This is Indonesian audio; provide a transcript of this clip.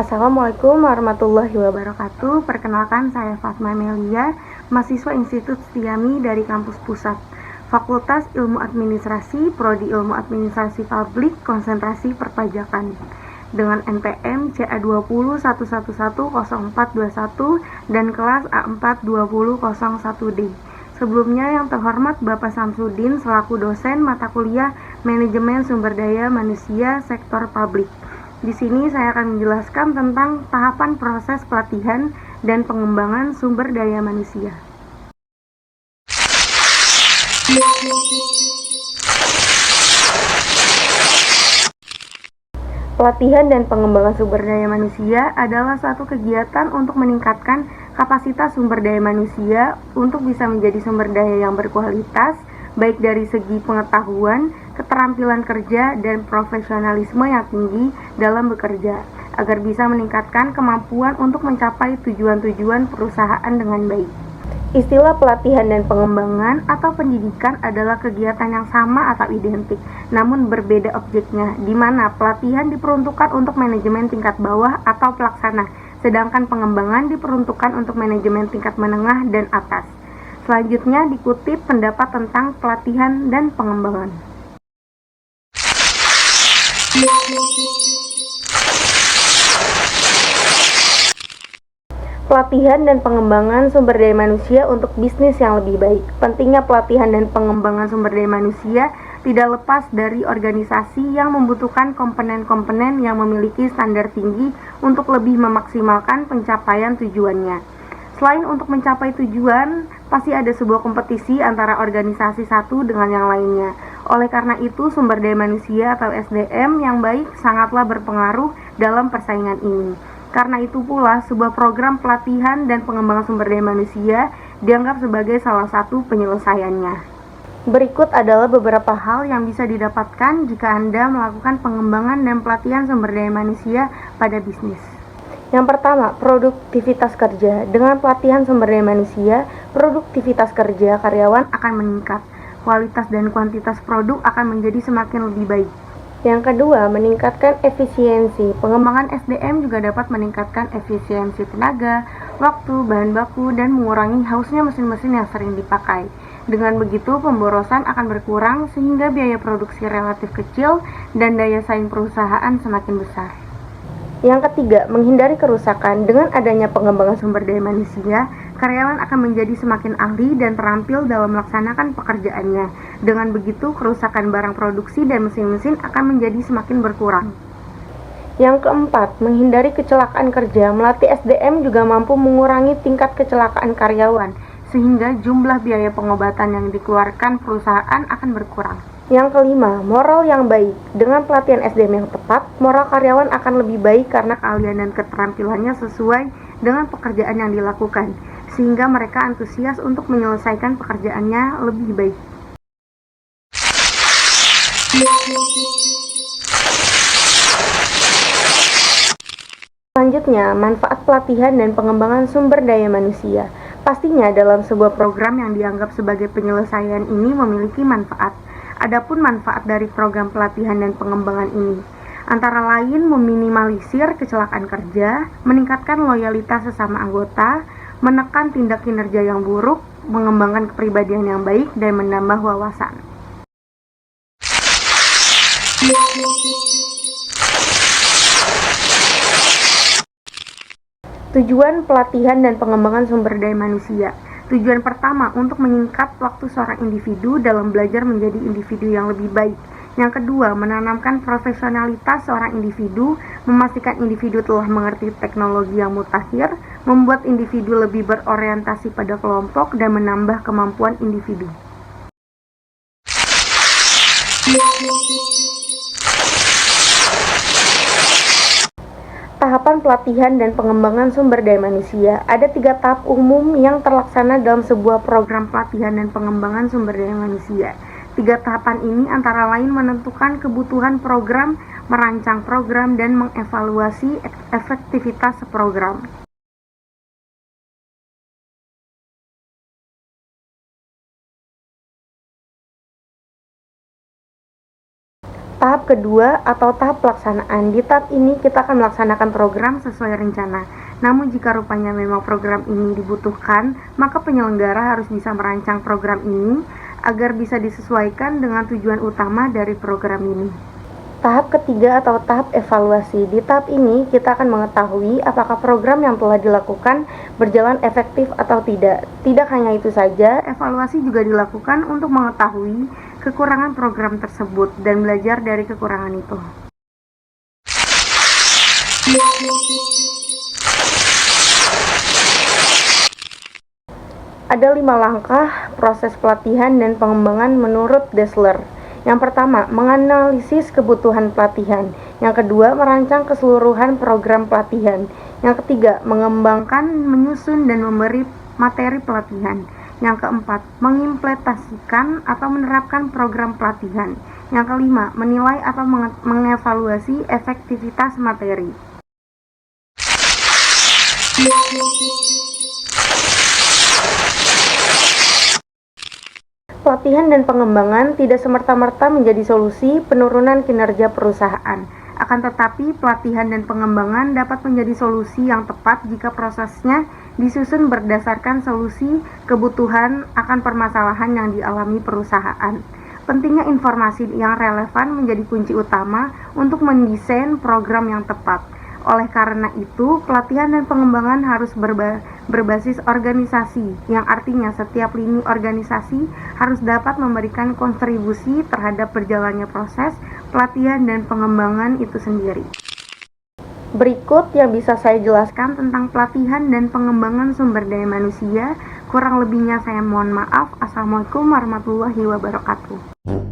Assalamualaikum warahmatullahi wabarakatuh. Perkenalkan, saya Fatma Melia, mahasiswa Institut Setiami dari Kampus Pusat, Fakultas Ilmu Administrasi, Prodi Ilmu Administrasi Publik, Konsentrasi Perpajakan, dengan NPM CA2011100421 dan kelas A42001D. Sebelumnya, yang terhormat Bapak Samsudin selaku dosen mata kuliah Manajemen Sumber Daya Manusia Sektor Publik. Di sini saya akan menjelaskan tentang tahapan proses pelatihan dan pengembangan sumber daya manusia. Pelatihan dan pengembangan sumber daya manusia adalah suatu kegiatan untuk meningkatkan kapasitas sumber daya manusia untuk bisa menjadi sumber daya yang berkualitas, baik dari segi pengetahuan, keterampilan kerja, dan profesionalisme yang tinggi dalam bekerja, agar bisa meningkatkan kemampuan untuk mencapai tujuan-tujuan perusahaan dengan baik. Istilah pelatihan dan pengembangan atau pendidikan adalah kegiatan yang sama atau identik, namun berbeda objeknya, di mana pelatihan diperuntukkan untuk manajemen tingkat bawah atau pelaksana, sedangkan pengembangan diperuntukkan untuk manajemen tingkat menengah dan atas. Selanjutnya dikutip pendapat tentang pelatihan dan pengembangan. Pelatihan dan pengembangan sumber daya manusia untuk bisnis yang lebih baik. Pentingnya pelatihan dan pengembangan sumber daya manusia tidak lepas dari organisasi yang membutuhkan komponen-komponen yang memiliki standar tinggi untuk lebih memaksimalkan pencapaian tujuannya. Selain untuk mencapai tujuan, pasti ada sebuah kompetisi antara organisasi satu dengan yang lainnya. Oleh karena itu, sumber daya manusia atau SDM yang baik sangatlah berpengaruh dalam persaingan ini. Karena itu pula, sebuah program pelatihan dan pengembangan sumber daya manusia dianggap sebagai salah satu penyelesaiannya. Berikut adalah beberapa hal yang bisa didapatkan jika Anda melakukan pengembangan dan pelatihan sumber daya manusia pada bisnis. Yang pertama, produktivitas kerja. Dengan pelatihan sumber daya manusia, produktivitas kerja karyawan akan meningkat. Kualitas dan kuantitas produk akan menjadi semakin lebih baik. Yang kedua, meningkatkan efisiensi. Pengembangan SDM juga dapat meningkatkan efisiensi tenaga, waktu, bahan baku, dan mengurangi hausnya mesin-mesin yang sering dipakai. Dengan begitu, pemborosan akan berkurang sehingga biaya produksi relatif kecil dan daya saing perusahaan semakin besar. Yang ketiga, menghindari kerusakan. Dengan adanya pengembangan sumber daya manusia, karyawan akan menjadi semakin ahli dan terampil dalam melaksanakan pekerjaannya. Dengan begitu, kerusakan barang produksi dan mesin-mesin akan menjadi semakin berkurang. Yang keempat, menghindari kecelakaan kerja. Melatih SDM juga mampu mengurangi tingkat kecelakaan karyawan, sehingga jumlah biaya pengobatan yang dikeluarkan perusahaan akan berkurang. Yang kelima, moral yang baik. Dengan pelatihan SDM yang tepat, moral karyawan akan lebih baik karena keahlian dan keterampilannya sesuai dengan pekerjaan yang dilakukan, sehingga mereka antusias untuk menyelesaikan pekerjaannya lebih baik. Selanjutnya, manfaat pelatihan dan pengembangan sumber daya manusia. Pastinya dalam sebuah program yang dianggap sebagai penyelesaian ini memiliki manfaat. Adapun manfaat dari program pelatihan dan pengembangan ini antara lain meminimalisir kecelakaan kerja, meningkatkan loyalitas sesama anggota, menekan tindak kinerja yang buruk, mengembangkan kepribadian yang baik, dan menambah wawasan. Tujuan pelatihan dan pengembangan sumber daya manusia. Tujuan pertama, untuk menyingkat waktu seorang individu dalam belajar menjadi individu yang lebih baik. Yang kedua, menanamkan profesionalitas seorang individu, memastikan individu telah mengerti teknologi yang mutakhir, membuat individu lebih berorientasi pada kelompok, dan menambah kemampuan individu. Tahapan pelatihan dan pengembangan sumber daya manusia. Ada 3 tahap umum yang terlaksana dalam sebuah program pelatihan dan pengembangan sumber daya manusia. 3 tahapan ini antara lain menentukan kebutuhan program, merancang program, dan mengevaluasi efektivitas program. Tahap kedua atau tahap pelaksanaan. Di tahap ini kita akan melaksanakan program sesuai rencana. Namun jika rupanya memang program ini dibutuhkan, maka penyelenggara harus bisa merancang program ini agar bisa disesuaikan dengan tujuan utama dari program ini. Tahap ketiga atau tahap evaluasi. Di tahap ini kita akan mengetahui apakah program yang telah dilakukan berjalan efektif atau tidak. Tidak hanya itu saja, evaluasi juga dilakukan untuk mengetahui kekurangan program tersebut dan belajar dari kekurangan itu. Ada 5 langkah proses pelatihan dan pengembangan menurut Dassler. Yang pertama, menganalisis kebutuhan pelatihan. Yang kedua, merancang keseluruhan program pelatihan. Yang ketiga, mengembangkan, menyusun, dan memberi materi pelatihan. Yang keempat, mengimplementasikan atau menerapkan program pelatihan. Yang kelima, menilai atau mengevaluasi efektivitas materi. Pelatihan dan pengembangan tidak semerta-merta menjadi solusi penurunan kinerja perusahaan. Akan tetapi, pelatihan dan pengembangan dapat menjadi solusi yang tepat jika prosesnya disusun berdasarkan solusi kebutuhan akan permasalahan yang dialami perusahaan. Pentingnya informasi yang relevan menjadi kunci utama untuk mendesain program yang tepat. Oleh karena itu, pelatihan dan pengembangan harus berbasis organisasi, yang artinya setiap lini organisasi harus dapat memberikan kontribusi terhadap berjalannya proses pelatihan dan pengembangan itu sendiri. Berikut yang bisa saya jelaskan tentang pelatihan dan pengembangan sumber daya manusia. Kurang lebihnya saya mohon maaf. Assalamualaikum warahmatullahi wabarakatuh.